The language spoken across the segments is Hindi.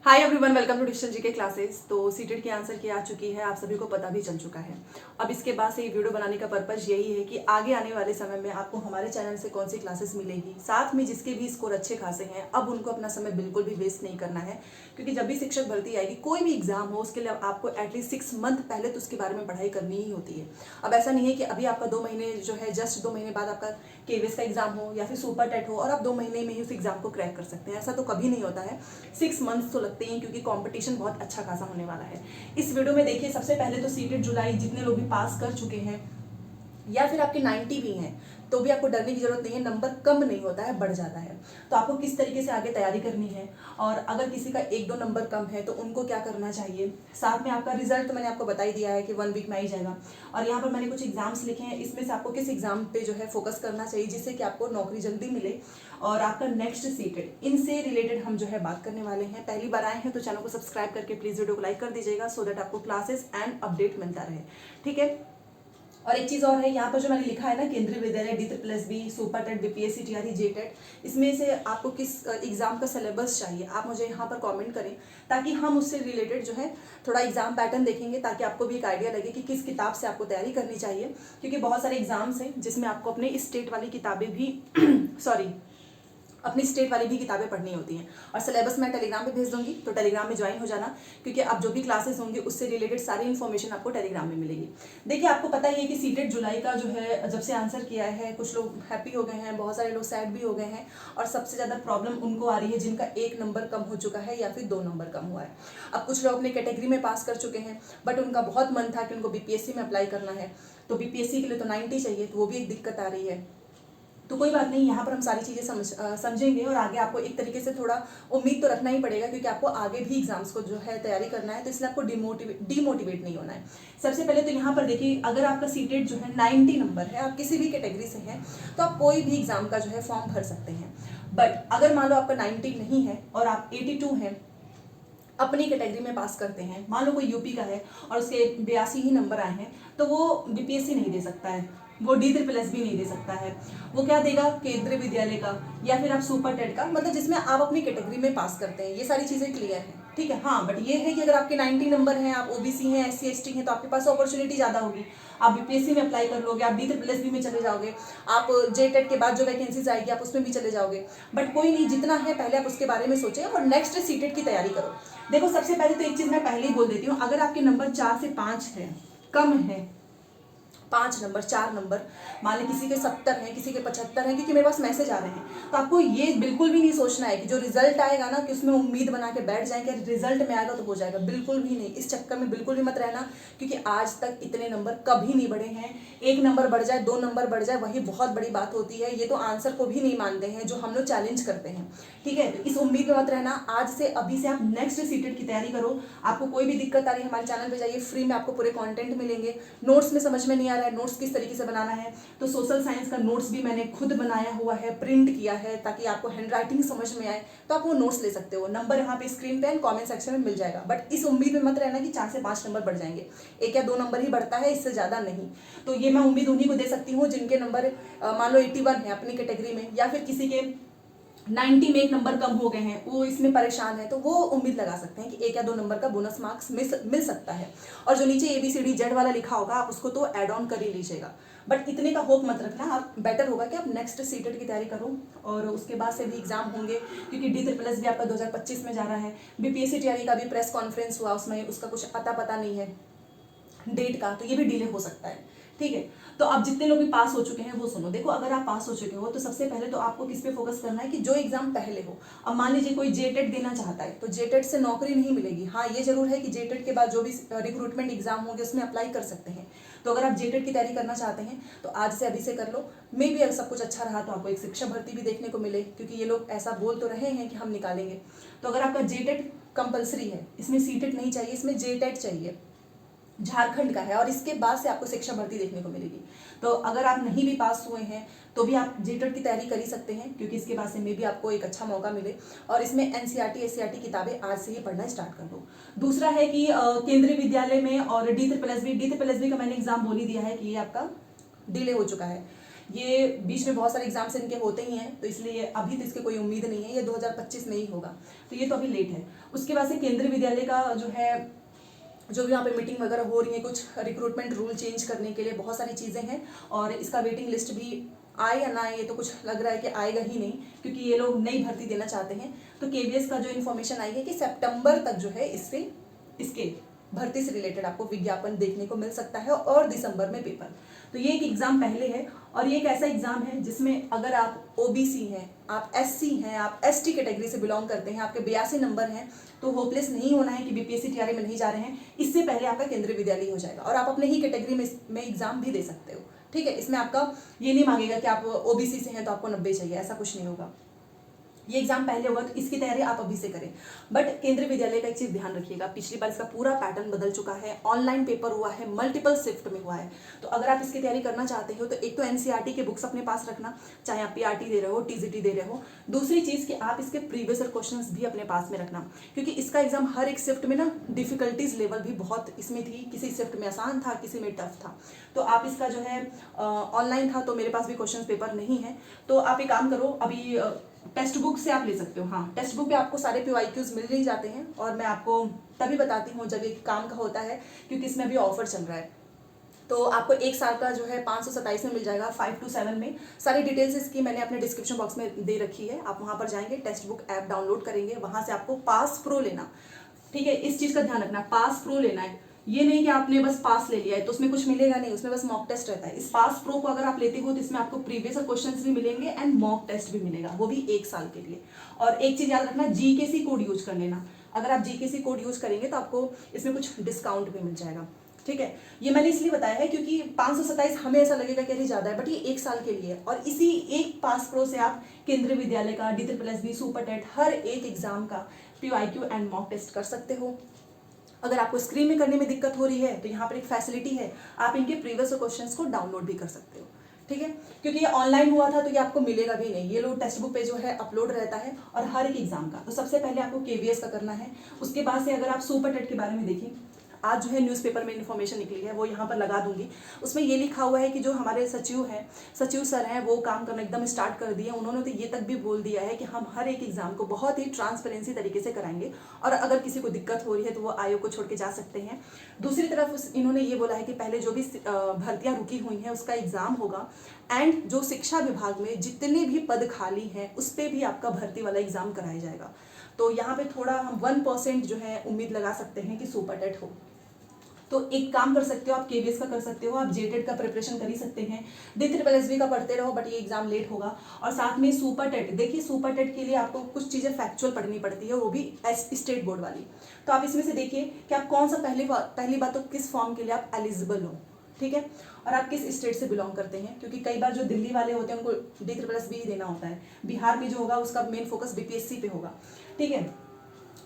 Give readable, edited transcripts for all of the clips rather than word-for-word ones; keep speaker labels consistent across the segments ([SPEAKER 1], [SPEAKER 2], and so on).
[SPEAKER 1] Hi everyone, welcome to digital GK classes. तो सीटेट की आंसर की आ चुकी है, आप सभी को पता भी चल चुका है। अब इसके बाद से ये वीडियो बनाने का पर्पस यही है कि आगे आने वाले समय में आपको हमारे चैनल से कौन सी क्लासेस मिलेगी, साथ में जिसके भी स्कोर अच्छे खासे हैं अब उनको अपना समय बिल्कुल भी वेस्ट नहीं करना है। क्योंकि जब भी शिक्षक भर्ती आएगी, कोई भी एग्जाम हो, उसके लिए आपको एटलीस्ट 6 मंथ पहले तो उसके बारे में पढ़ाई करनी ही होती है। अब ऐसा नहीं है कि अभी आपका 2 महीने जो है, जस्ट 2 महीने बाद आपका केवीएस का एग्जाम हो या फिर सुपर टेट हो और आप 2 महीने में ही उस एग्जाम को क्रैक कर सकते हैं, ऐसा तो कभी नहीं होता है। 6 मंथ्स तो लगते हैं, क्योंकि कंपटीशन बहुत अच्छा खासा होने वाला है। इस वीडियो में देखिए, सबसे पहले तो सीटेट जुलाई जितने लोग भी पास कर चुके हैं या फिर आपके 90 भी हैं, तो भी आपको डरने की जरूरत नहीं है। नंबर कम नहीं होता है, बढ़ जाता है। तो आपको किस तरीके से आगे तैयारी करनी है, और अगर किसी का 1-2 नंबर कम है तो उनको क्या करना चाहिए। साथ में आपका रिजल्ट तो मैंने आपको बता ही दिया है कि 1 वीक में आ ही जाएगा। और यहाँ पर मैंने कुछ एग्जाम्स लिखे हैं, इसमें से आपको किस एग्जाम पे जो है फोकस करना चाहिए जिससे कि आपको नौकरी जल्दी मिले और आपका नेक्स्ट सीटेड, इनसे रिलेटेड हम जो है बात करने वाले हैं। पहली बार आए हैं तो चैनल को सब्सक्राइब करके प्लीज वीडियो को लाइक कर दीजिएगा, सो दैट आपको क्लासेस एंड अपडेट मिलता रहे। ठीक है। और एक चीज़ और है, यहाँ पर जो मैंने लिखा है ना, Kendriya Vidyalaya DSSB, super TET, BPSC TRE, JTET, इसमें से आपको किस एग्जाम का सिलेबस चाहिए आप मुझे यहाँ पर कमेंट करें, ताकि हम उससे रिलेटेड जो है थोड़ा एग्जाम पैटर्न देखेंगे, ताकि आपको भी एक आइडिया लगे कि किस किताब से आपको तैयारी करनी चाहिए। क्योंकि बहुत सारे एग्जाम्स हैं जिसमें आपको अपने स्टेट वाली किताबें भी सॉरी, अपनी स्टेट वाली भी किताबें पढ़नी होती हैं। और सिलेबस मैं टेलीग्राम पे भेज दूंगी, तो टेलीग्राम में ज्वाइन हो जाना, क्योंकि अब जो भी क्लासेस होंगी उससे रिलेटेड सारी इन्फॉर्मेशन आपको टेलीग्राम में मिलेगी। देखिए, आपको पता ही है कि सीटेट जुलाई का जो है, जब से आंसर किया है, कुछ लोग हैप्पी हो गए हैं, बहुत सारे लोग सैड भी हो गए हैं। और सबसे ज़्यादा प्रॉब्लम उनको आ रही है जिनका 1 नंबर कम हो चुका है या फिर 2 नंबर कम हुआ है। अब कुछ लोग अपने कैटेगरी में पास कर चुके हैं, बट उनका बहुत मन था कि उनको BPSC में अप्लाई करना है, तो BPSC के लिए तो 90 चाहिए, तो वो भी एक दिक्कत आ रही है। तो कोई बात नहीं, यहाँ पर हम सारी चीज़ें समझेंगे, और आगे आपको एक तरीके से थोड़ा उम्मीद तो रखना ही पड़ेगा, क्योंकि आपको आगे भी एग्जाम्स को जो है तैयारी करना है, तो इसलिए आपको डीमोटिवेट नहीं होना है। सबसे पहले तो यहाँ पर देखिए, अगर आपका सीटेट जो है 90 नंबर है, आप किसी भी कैटेगरी से हैं, तो आप कोई भी एग्जाम का जो है फॉर्म भर सकते हैं। बट अगर मान लो आपका 90 नहीं है और आप 82 हैं, अपनी कैटेगरी में पास करते हैं, मान लो कोई यूपी का है और उसके 82 ही नंबर आए हैं, तो वो BPSC नहीं दे सकता है, वो DSSB भी नहीं दे सकता है। वो क्या देगा, केंद्रीय विद्यालय का या फिर आप सुपर टेट का, मतलब जिसमें आप अपनी कैटेगरी में पास करते हैं। ये सारी चीज़ें क्लियर हैं, ठीक है। हाँ, बट ये है कि अगर आपके 90 नंबर हैं, आप OBC हैं, SC ST हैं, तो आपके पास अपॉर्चुनिटी ज़्यादा होगी। आप BPSC में अप्लाई कर लोगे, आप DSSB में चले जाओगे, आप जेटेट के बाद जो वैकेंसीज आएगी आप उसमें भी चले जाओगे। बट कोई नहीं, जितना है पहले आप उसके बारे में सोचें और नेक्स्ट सीटेट की तैयारी करो। देखो, सबसे पहले तो एक चीज़ मैं पहले ही बोल देती हूँ, अगर आपके नंबर 4 से 5 है, कम है, 5 नंबर, 4 नंबर, मान लें किसी के 70 हैं, किसी के 75 हैं, क्योंकि मेरे पास मैसेज आ रहे हैं, तो आपको ये बिल्कुल भी नहीं सोचना है कि जो रिजल्ट आएगा ना, कि उसमें उम्मीद बना के बैठ जाए कि रिजल्ट में आएगा तो हो जाएगा। बिल्कुल भी नहीं, इस चक्कर में बिल्कुल भी मत रहना, क्योंकि आज तक इतने नंबर कभी नहीं बढ़े हैं। 1 नंबर बढ़ जाए, 2 नंबर बढ़ जाए, वही बहुत बड़ी बात होती है। ये तो आंसर को भी नहीं मानते हैं जो हम लोग चैलेंज करते हैं, ठीक है। तो इस उम्मीद में मत रहना, आज से अभी से आप नेक्स्ट सीटेट की तैयारी करो। आपको कोई भी दिक्कत आ रही है, हमारे चैनल पे जाइए, फ्री में आपको पूरे कंटेंट मिलेंगे। नोट्स में समझ में नहीं आ रहा है, नोट्स किस तरीके से बनाना है, तो सोशल साइंस का नोट्स भी मैंने खुद बनाया हुआ है, प्रिंट किया है, ताकि आपको हैंडराइटिंग समझ में आए, तो आप वो नोट्स ले सकते हो। नंबर यहाँ पे स्क्रीन पे एंड कमेंट सेक्शन में मिल जाएगा। बट इस उम्मीद में मत रहना कि 4 से 5 नंबर बढ़ जाएंगे, 1 या 2 नंबर ही बढ़ता है, इससे ज़्यादा नहीं। तो ये मैं उम्मीद उन्हीं को दे सकती हूँ जिनके नंबर मान लो 81 है अपनी कैटेगरी में, या फिर किसी के 90 में 1 नंबर कम हो गए हैं, वो इसमें परेशान है, तो वो उम्मीद लगा सकते हैं कि 1 या 2 नंबर का बोनस मार्क्स मिल सकता है। और जो नीचे ABCD Z वाला लिखा होगा, आप उसको तो ऐड ऑन कर ही लीजिएगा। बट इतने का होप मत रखना, आप बेटर होगा कि आप नेक्स्ट सीटेट की तैयारी करो, और उसके बाद से भी एग्जाम होंगे, क्योंकि DSSB भी आपका 2025 में जा रहा है। BPSC TRE का भी प्रेस कॉन्फ्रेंस हुआ, उसमें उसका कुछ अता पता नहीं है डेट का, तो ये भी डिले हो सकता है, ठीक है। तो अब जितने लोग भी पास हो चुके हैं वो सुनो। देखो, अगर आप पास हो चुके हो तो सबसे पहले तो आपको किस पे फोकस करना है कि जो एग्जाम पहले हो। अब मान लीजिए कोई जेटेट देना चाहता है, तो जेटेट से नौकरी नहीं मिलेगी। हाँ, ये जरूर है कि जेटेट के बाद जो भी रिक्रूटमेंट एग्जाम होंगे उसमें अप्लाई कर सकते हैं। तो अगर आप जेटेट की तैयारी करना चाहते हैं तो आज से अभी से कर लो। मे भी अगर सब कुछ अच्छा रहा तो आपको एक शिक्षक भर्ती भी देखने को मिले, क्योंकि ये लोग ऐसा बोल तो रहे हैं कि हम निकालेंगे। तो अगर आपका जेटेट कंपलसरी है, इसमें सीटेट नहीं चाहिए, इसमें जेटेट चाहिए, झारखंड का है, और इसके बाद से आपको शिक्षा भर्ती देखने को मिलेगी। तो अगर आप नहीं भी पास हुए हैं तो भी आप जेटेट की तैयारी कर ही सकते हैं, क्योंकि इसके बाद से मे भी आपको एक अच्छा मौका मिले। और इसमें NCERT SCERT किताबें आज से ही पढ़ना स्टार्ट कर दो। दूसरा है कि केंद्रीय विद्यालय में और DSSB का मैंने एग्जाम बोल ही दिया है कि ये आपका डिले हो चुका है। ये बीच में बहुत सारे एग्जाम्स इनके होते ही हैं, तो इसलिए अभी तो इसकी कोई उम्मीद नहीं है, ये 2025 में ही होगा, तो ये तो अभी लेट है। उसके बाद से केंद्रीय विद्यालय का जो है, जो भी यहाँ पे मीटिंग वगैरह हो रही है, कुछ रिक्रूटमेंट रूल चेंज करने के लिए बहुत सारी चीज़ें हैं, और इसका वेटिंग लिस्ट भी आए या ना आए, ये तो कुछ लग रहा है कि आएगा ही नहीं, क्योंकि ये लोग नई भर्ती देना चाहते हैं। तो केवीएस का जो इन्फॉर्मेशन आई है कि सितंबर तक जो है इसके भर्ती से रिलेटेड आपको विज्ञापन देखने को मिल सकता है, और दिसंबर में पेपर। तो ये एक एग्जाम पहले है, और ये एक ऐसा एग्जाम है जिसमें अगर आप ओबीसी हैं, आप एससी हैं, आप एसटी कैटेगरी से बिलोंग करते हैं, आपके 82 नंबर हैं, तो होपलेस नहीं होना है कि बीपीएससी टीआरई में नहीं जा रहे हैं। इससे पहले आपका केंद्रीय विद्यालय हो जाएगा, और आप अपने ही कैटेगरी में एग्जाम भी दे सकते हो। ठीक है, इसमें आपका ये नहीं मांगेगा कि आप ओबीसी से हैं तो आपको 90 चाहिए, ऐसा कुछ नहीं होगा। ये एग्जाम पहले होगा, तो इसकी तैयारी आप अभी से करें। बट केंद्रीय विद्यालय का एक चीज ध्यान रखिएगा, पिछली बार इसका पूरा पैटर्न बदल चुका है, ऑनलाइन पेपर हुआ है, मल्टीपल शिफ्ट में हुआ है। तो अगर आप इसकी तैयारी करना चाहते हो तो एक तो एनसीईआरटी के बुक्स अपने पास रखना, चाहे आप पीआरटी दे रहे हो, टीजीटी दे रहे हो। दूसरी चीज कि आप इसके प्रीवियस ईयर क्वेश्चंस भी अपने पास में रखना, क्योंकि इसका एग्जाम हर एक शिफ्ट में ना डिफिकल्टीज लेवल भी बहुत इसमें थी, किसी शिफ्ट में आसान था, किसी में टफ था। तो आप इसका जो है ऑनलाइन था, तो मेरे पास भी क्वेश्चन पेपर नहीं है, तो आप एक काम करो, अभी टेक्स्ट बुक से आप ले सकते हो। हाँ, टेक्स्ट बुक पे आपको सारे पीवाईक्यूज मिल ही जाते हैं, और मैं आपको तभी बताती हूँ जब ये काम का होता है, क्योंकि इसमें अभी ऑफर चल रहा है। तो आपको एक साल का जो है 527 में मिल जाएगा, 5 to 7 में। सारी डिटेल्स इसकी मैंने अपने डिस्क्रिप्शन बॉक्स में दे रखी है, आप वहाँ पर जाएंगे, टेक्स्ट बुक ऐप डाउनलोड करेंगे, वहाँ से आपको पास प्रो लेना। ठीक है, इस चीज़ का ध्यान रखना, पास प्रो लेना है। ये नहीं कि आपने बस पास ले लिया है तो उसमें कुछ मिलेगा नहीं, उसमें बस मॉक टेस्ट रहता है। इस पास प्रो को अगर आप लेते हो तो इसमें आपको प्रीवियस क्वेश्चंस भी मिलेंगे एंड मॉक टेस्ट भी मिलेगा, वो भी 1 साल के लिए। और एक चीज याद रखना, जीकेसी कोड यूज कर लेना। अगर आप जीकेसी कोड यूज करेंगे तो आपको इसमें कुछ डिस्काउंट भी मिल जाएगा। ठीक है, ये मैंने इसलिए बताया है क्योंकि 527 हमें ऐसा लगेगा कि अरे ज्यादा है, बट ये 1 साल के लिए है, और इसी एक पास प्रो से आप केंद्रीय विद्यालय का, DSSB, सुपर टेट, हर एक एग्जाम का पीवाईक्यू एंड मॉक टेस्ट कर सकते हो। अगर आपको स्क्रीन में करने में दिक्कत हो रही है तो यहाँ पर एक फैसिलिटी है, आप इनके प्रीवियस क्वेश्चंस को डाउनलोड भी कर सकते हो। ठीक है, क्योंकि ये ऑनलाइन हुआ था तो ये आपको मिलेगा भी नहीं, ये लोग टेक्स्ट बुक पे जो है अपलोड रहता है, और हर एक एग्जाम का। तो सबसे पहले आपको केवीएस का करना है, उसके बाद से अगर आप सुपर टेट के बारे में देखें, आज जो है न्यूज़पेपर में इन्फॉर्मेशन निकली है, वो यहाँ पर लगा दूंगी। उसमें ये लिखा हुआ है कि जो हमारे सचिव सर हैं, वो काम करना एकदम स्टार्ट कर दिए। उन्होंने तो ये तक भी बोल दिया है कि हम हर एक एग्जाम को बहुत ही ट्रांसपेरेंसी तरीके से कराएंगे, और अगर किसी को दिक्कत हो रही है तो वो आयोग को छोड़ के जा सकते हैं। दूसरी तरफ इन्होंने ये बोला है कि पहले जो भी भर्तियाँ रुकी हुई हैं उसका एग्जाम होगा, एंड जो शिक्षा विभाग में जितने भी पद खाली हैं उस पर भी आपका भर्ती वाला एग्जाम कराया जाएगा। तो यहाँ पे थोड़ा हम 1% जो है उम्मीद लगा सकते हैं कि सुपर टेट हो। तो एक काम कर सकते हो, आप केवीएस का कर सकते हो, आप जेटेट का प्रिपरेशन कर ही सकते हैं, DSSB का पढ़ते रहो, बट ये एग्जाम लेट होगा। और साथ में सुपर टेट, देखिए सुपर टेट के लिए आपको कुछ चीज़ें फैक्चुअल पढ़नी पड़ती है, वो भी स्टेट बोर्ड वाली। तो आप इसमें से देखिए कि आप कौन सा पहली बात तो किस फॉर्म के लिए आप एलिजिबल हो। ठीक है, और आप किस स्टेट से बिलोंग करते हैं, क्योंकि कई बार जो दिल्ली वाले होते हैं उनको DSSB ही देना होता है, बिहार में जो होगा उसका मेन फोकस बीपीएससी पे होगा। ठीक है,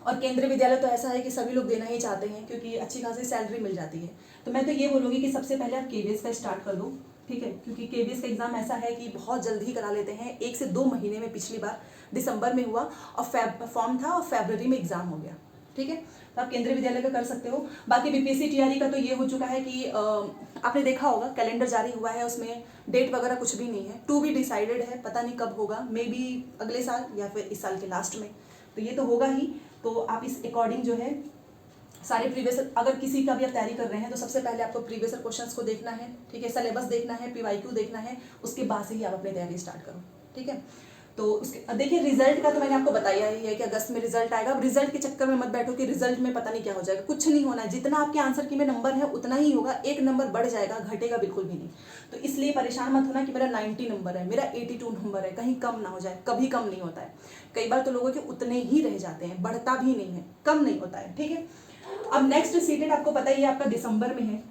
[SPEAKER 1] और केंद्रीय विद्यालय तो ऐसा है कि सभी लोग देना ही चाहते हैं, क्योंकि अच्छी खासी सैलरी मिल जाती है। तो मैं तो ये बोलूँगी कि सबसे पहले आप केवीएस का स्टार्ट कर दो। ठीक है, क्योंकि केवीएस का एग्जाम ऐसा है कि बहुत जल्दी ही करा लेते हैं, 1 से 2 महीने में। पिछली बार दिसंबर में हुआ और फॉर्म था और फरवरी में एग्जाम हो गया। ठीक है, तो आप केंद्रीय विद्यालय का कर सकते हो। बाकी बीपीएससी टीआरई का तो ये हो चुका है कि आपने देखा होगा कैलेंडर जारी हुआ है, उसमें डेट वगैरह कुछ भी नहीं है, टू बी डिसाइडेड है, पता नहीं कब होगा, मे बी अगले साल या फिर इस साल के लास्ट में, तो ये तो होगा ही। तो आप इस अकॉर्डिंग जो है सारे प्रीवियस, अगर किसी का भी आप तैयारी कर रहे हैं तो सबसे पहले आपको प्रीवियस क्वेश्चंस को देखना है। ठीक है, सिलेबस देखना है, पीवाईक्यू देखना है, उसके बाद से ही आप अपनी तैयारी स्टार्ट करो। ठीक है, तो उसके देखिए रिजल्ट का तो मैंने आपको बताया ही है कि अगस्त में रिजल्ट आएगा। अब रिजल्ट के चक्कर में मत बैठो कि रिजल्ट में पता नहीं क्या हो जाएगा, कुछ नहीं होना है। जितना आपके आंसर की में नंबर है उतना ही होगा, 1 नंबर बढ़ जाएगा, घटेगा बिल्कुल भी नहीं। तो इसलिए परेशान मत होना कि मेरा 90 नंबर है, मेरा 82 नंबर है, कहीं कम ना हो जाए। कभी कम नहीं होता है, कई बार तो लोगों के उतने ही रह जाते हैं, बढ़ता भी नहीं है, कम नहीं होता है। ठीक है, अब नेक्स्ट सीटेट आपको पता ही है आपका दिसंबर में है,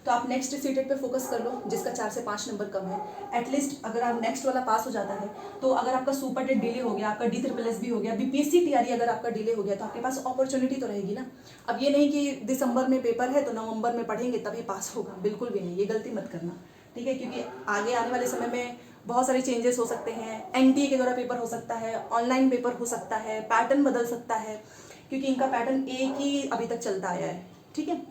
[SPEAKER 1] तो आप नेक्स्ट सीटेट पे फोकस कर लो, जिसका 4 से 5 नंबर कम है। एटलीस्ट अगर आप नेक्स्ट वाला पास हो जाता है तो अगर आपका सुपर टेट डिले हो गया, आपका DSSB हो गया, बीपीएससी टीआरई अगर आपका डिले हो गया, तो आपके पास अपॉर्चुनिटी तो रहेगी ना। अब ये नहीं कि दिसंबर में पेपर है तो नवंबर में पढ़ेंगे तभी पास होगा, बिल्कुल भी नहीं, ये गलती मत करना। ठीक है, क्योंकि आगे आने वाले समय में बहुत सारे चेंजेस हो सकते हैं, एनटीए के द्वारा पेपर हो सकता है, ऑनलाइन पेपर हो सकता है, पैटर्न बदल सकता है, क्योंकि इनका पैटर्न एक ही अभी तक चलता आया है। ठीक है,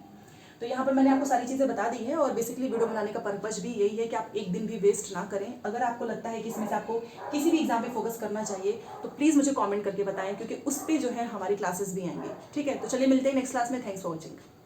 [SPEAKER 1] तो यहाँ पर मैंने आपको सारी चीज़ें बता दी है और बेसिकली वीडियो बनाने का पर्पज भी यही है कि आप एक दिन भी वेस्ट ना करें। अगर आपको लगता है कि इसमें से आपको किसी भी एग्जाम पे फोकस करना चाहिए तो प्लीज़ मुझे कॉमेंट करके बताएं, क्योंकि उस पर जो है हमारी क्लासेस भी आएंगी। ठीक है, तो चलिए मिलते हैं नेक्स्ट क्लास में। Thanks for watching.